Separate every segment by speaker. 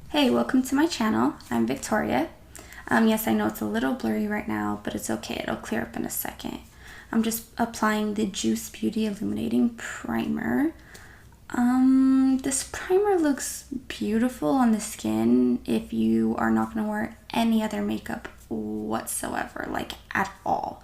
Speaker 1: Hey, welcome to my channel. I'm Victoria. Yes, I know it's a little blurry right now, but it's okay. It'll clear up in a second. I'm just applying the Juice Beauty Illuminating Primer. This primer looks beautiful on the skin if you are not going to wear any other makeup whatsoever, like at all.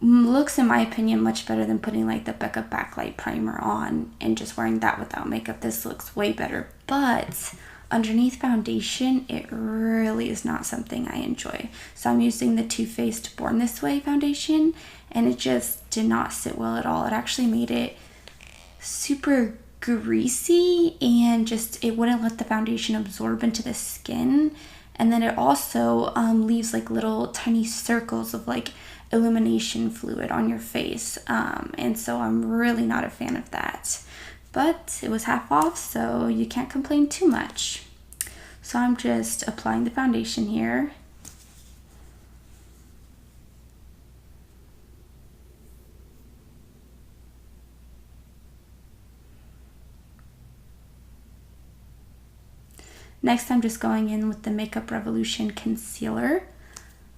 Speaker 1: Looks, in my opinion, much better than putting like the Becca Backlight Primer on and just wearing that without makeup. This looks way better, but underneath foundation, it really is not something I enjoy. So I'm using the Too Faced Born This Way foundation, and it just did not sit well at all. It actually made it super greasy, and just it wouldn't let the foundation absorb into the skin. And then it also leaves like little tiny circles of like illumination fluid on your face, and so I'm really not a fan of that. But it was half off, so you can't complain too much. So I'm just applying the foundation here. Next, I'm just going in with the Makeup Revolution concealer.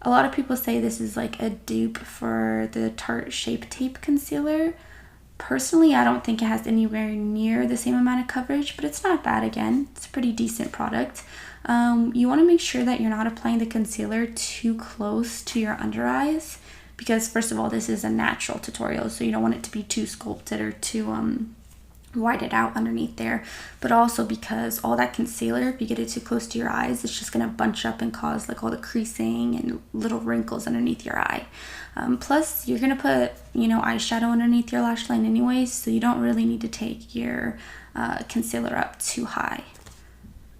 Speaker 1: A lot of people say this is like a dupe for the Tarte Shape Tape concealer. Personally, I don't think it has anywhere near the same amount of coverage, but it's not bad. Again, it's a pretty decent product. You want to make sure that you're not applying the concealer too close to your under eyes, because first of all, this is a natural tutorial, so you don't want it to be too sculpted or too white it out underneath there, but also because all that concealer, if you get it too close to your eyes, it's just gonna bunch up and cause like all the creasing and little wrinkles underneath your eye. Plus, you're gonna put, eyeshadow underneath your lash line anyways, so you don't really need to take your concealer up too high.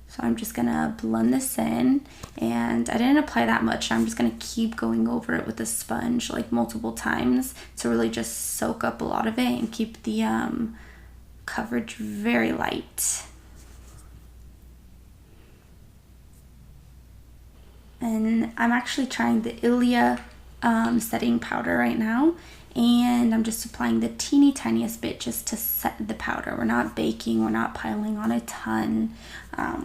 Speaker 1: So I'm just gonna blend this in, and I didn't apply that much. I'm just gonna keep going over it with a sponge like multiple times to really just soak up a lot of it and keep the coverage very light. And I'm actually trying the Ilia setting powder right now, and I'm just applying the teeny tiniest bit just to set the powder. We're not baking, we're not piling on a ton,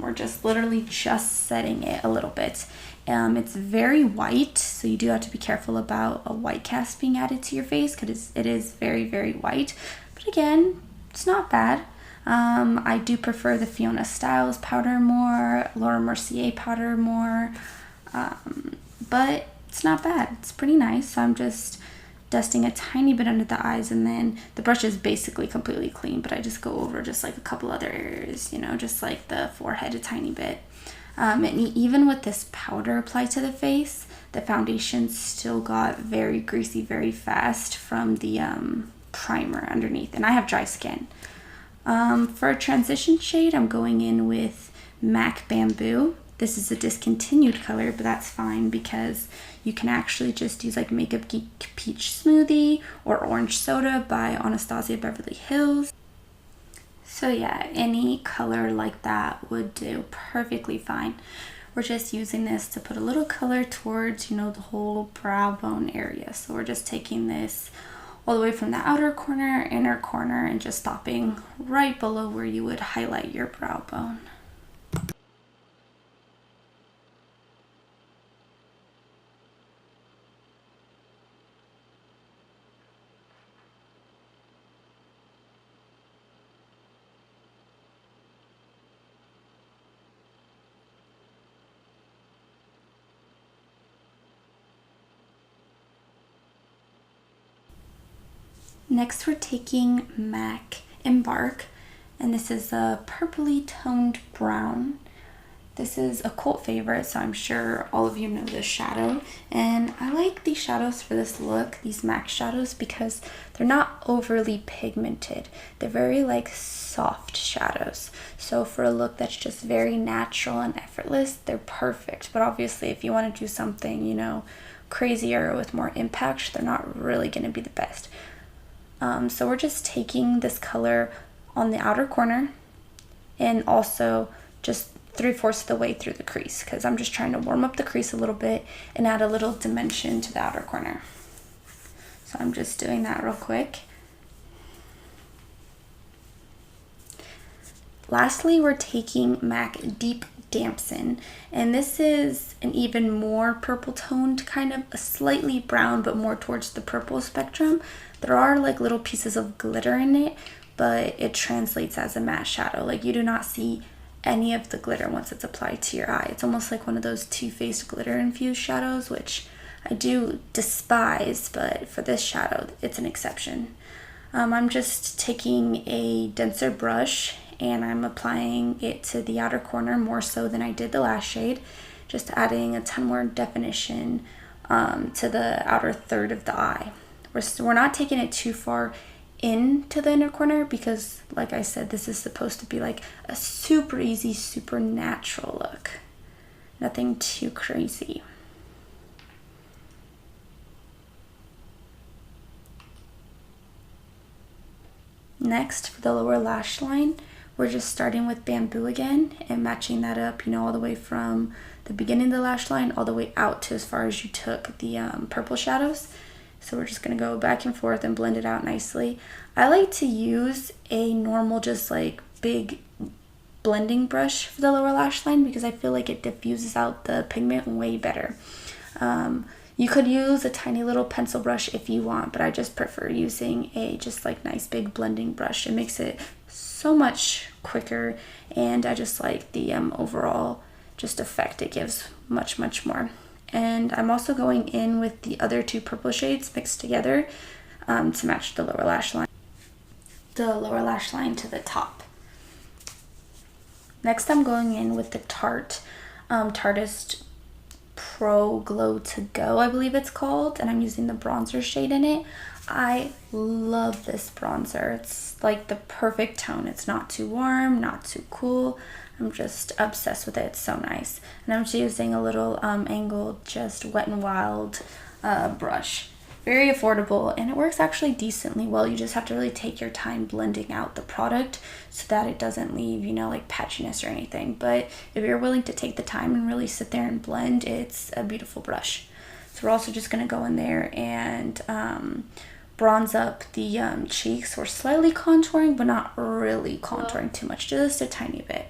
Speaker 1: we're just literally just setting it a little bit. It's very white, so you do have to be careful about a white cast being added to your face, because it is very, very white. But again, it's not bad. I do prefer the Fiona Styles powder more, Laura Mercier powder more, but it's not bad. It's pretty nice. So I'm just dusting a tiny bit under the eyes, and then the brush is basically completely clean, but I just go over just like a couple other areas, just like the forehead a tiny bit. And even with this powder applied to the face, the foundation still got very greasy very fast from the primer underneath, and I have dry skin. For a transition shade, I'm going in with MAC Bamboo. This is a discontinued color, but that's fine because you can actually just use like Makeup Geek Peach Smoothie or Orange Soda by Anastasia Beverly Hills. So yeah, any color like that would do perfectly fine. We're just using this to put a little color towards, the whole brow bone area. So we're just taking this all the way from the outer corner, inner corner, and just stopping right below where you would highlight your brow bone. Next, we're taking MAC Embark, and this is a purpley toned brown. This is a cult favorite, so I'm sure all of you know this shadow. And I like these shadows for this look, these MAC shadows, because they're not overly pigmented. They're very like soft shadows. So for a look that's just very natural and effortless, they're perfect. But obviously if you want to do something, crazier with more impact, they're not really going to be the best. So we're just taking this color on the outer corner and also just 3/4 of the way through the crease, because I'm just trying to warm up the crease a little bit and add a little dimension to the outer corner. So I'm just doing that real quick. lastly, we're taking MAC Deep Dampen, and this is an even more purple toned, kind of a slightly brown but more towards the purple spectrum. There are like little pieces of glitter in it, but it translates as a matte shadow. Like you do not see any of the glitter once it's applied to your eye. It's almost like one of those Too Faced glitter infused shadows, which I do despise, but for this shadow it's an exception. I'm just taking a denser brush and I'm applying it to the outer corner more so than I did the last shade, just adding a ton more definition to the outer third of the eye. We're not taking it too far into the inner corner because, like I said, this is supposed to be like a super easy, super natural look. Nothing too crazy. Next, for the lower lash line, we're just starting with Bamboo again and matching that up, you know, all the way from the beginning of the lash line all the way out to as far as you took the purple shadows. So we're just going to go back and forth and blend it out nicely. I like to use a normal, just like big blending brush for the lower lash line because I feel like it diffuses out the pigment way better. You could use a tiny little pencil brush if you want, but I just prefer using a just like nice big blending brush. It makes it so much quicker, and I just like the overall just effect it gives much more. And I'm also going in with the other two purple shades mixed together to match the lower lash line to the top. Next, I'm going in with the Tarte Tartist Pro Glow To Go, I believe it's called, and I'm using the bronzer shade in it. I love this bronzer. It's like the perfect tone. It's not too warm, not too cool. I'm just obsessed with it. It's so nice. And I'm just using a little angled, just Wet n Wild brush. Very affordable, and it works actually decently well. You just have to really take your time blending out the product so that it doesn't leave, you know, like patchiness or anything. But if you're willing to take the time and really sit there and blend, it's a beautiful brush. So we're also just going to go in there and bronze up the cheeks. We're slightly contouring, but not really contouring too much, just a tiny bit.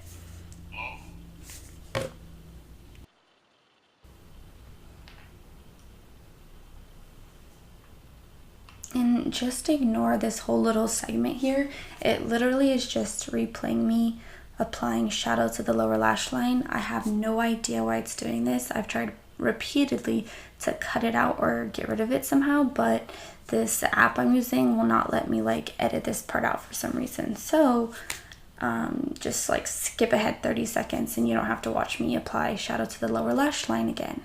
Speaker 1: And just ignore this whole little segment here. It literally is just replaying me applying shadow to the lower lash line. I have no idea why it's doing this. I've tried repeatedly to cut it out or get rid of it somehow, but this app I'm using will not let me like edit this part out for some reason. So just like skip ahead 30 seconds and you don't have to watch me apply shadow to the lower lash line again.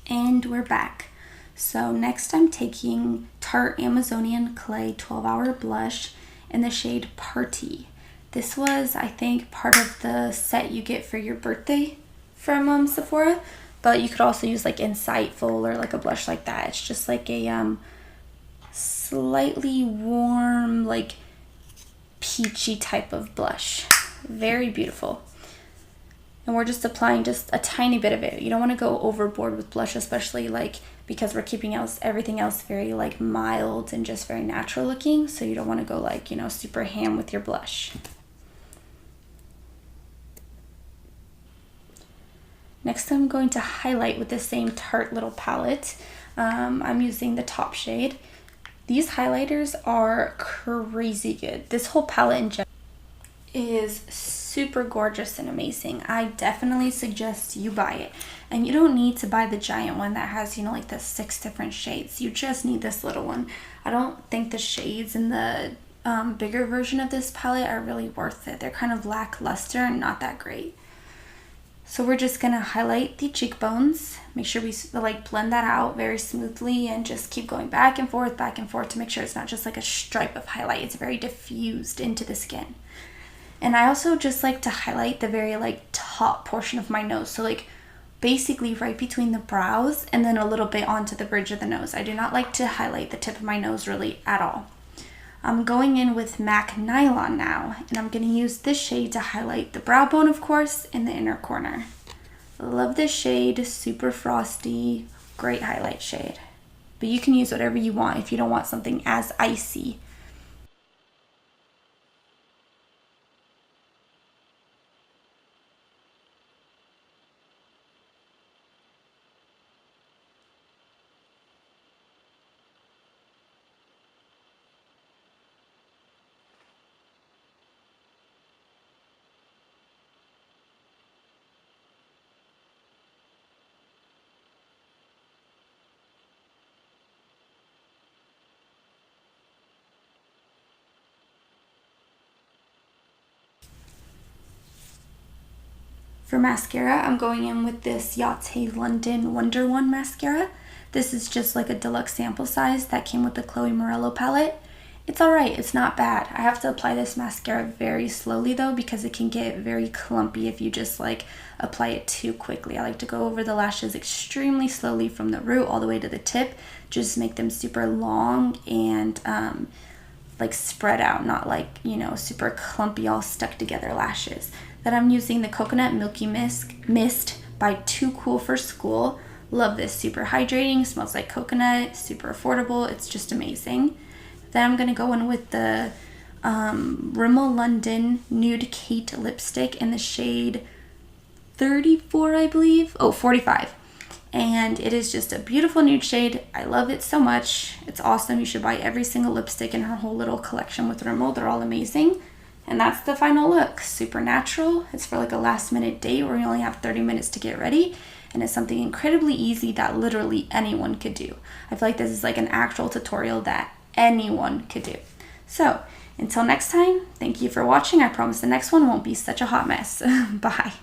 Speaker 1: And we're back. So next I'm taking Tarte Amazonian Clay 12-Hour Blush in the shade Party. This was, I think, part of the set you get for your birthday from Sephora, but you could also use like Insightful or like a blush like that. It's just like a slightly warm, like peachy type of blush. Very beautiful. And we're just applying just a tiny bit of it. You don't want to go overboard with blush, especially like because we're keeping everything else very like mild and just very natural looking. So you don't want to go like, you know, super ham with your blush. Next, I'm going to highlight with the same Tarte little palette. I'm using the top shade. These highlighters are crazy good. This whole palette in general is super gorgeous and amazing. I definitely suggest you buy it. And you don't need to buy the giant one that has, you know, like the 6 different shades. You just need this little one. I don't think the shades in the bigger version of this palette are really worth it. They're kind of lackluster and not that great. So we're just gonna highlight the cheekbones. Make sure we like blend that out very smoothly and just keep going back and forth to make sure it's not just like a stripe of highlight. It's very diffused into the skin. And I also just like to highlight the very like top portion of my nose. So like basically right between the brows and then a little bit onto the bridge of the nose. I do not like to highlight the tip of my nose really at all. I'm going in with MAC Nylon now, and I'm going to use this shade to highlight the brow bone, of course, in the inner corner. Love this shade, super frosty, great highlight shade. But you can use whatever you want if you don't want something as icy. For mascara, I'm going in with this Yachté London Wonder One mascara. This is just like a deluxe sample size that came with the Chloe Morello palette. It's alright, it's not bad. I have to apply this mascara very slowly though because it can get very clumpy if you just like apply it too quickly. I like to go over the lashes extremely slowly from the root all the way to the tip. Just make them super long and like spread out, not like, you know, super clumpy all stuck together lashes. Then I'm using the Coconut Milky Mist by Too Cool for School. Love this, super hydrating, smells like coconut, super affordable, it's just amazing. Then I'm gonna go in with the Rimmel London Nude Kate lipstick in the shade 34, I believe. Oh, 45. And it is just a beautiful nude shade. I love it so much. It's awesome. You should buy every single lipstick in her whole little collection with Rimmel. They're all amazing. And that's the final look. Super natural. It's for like a last minute date where you only have 30 minutes to get ready. And it's something incredibly easy that literally anyone could do. I feel like this is like an actual tutorial that anyone could do. So until next time, thank you for watching. I promise the next one won't be such a hot mess. Bye.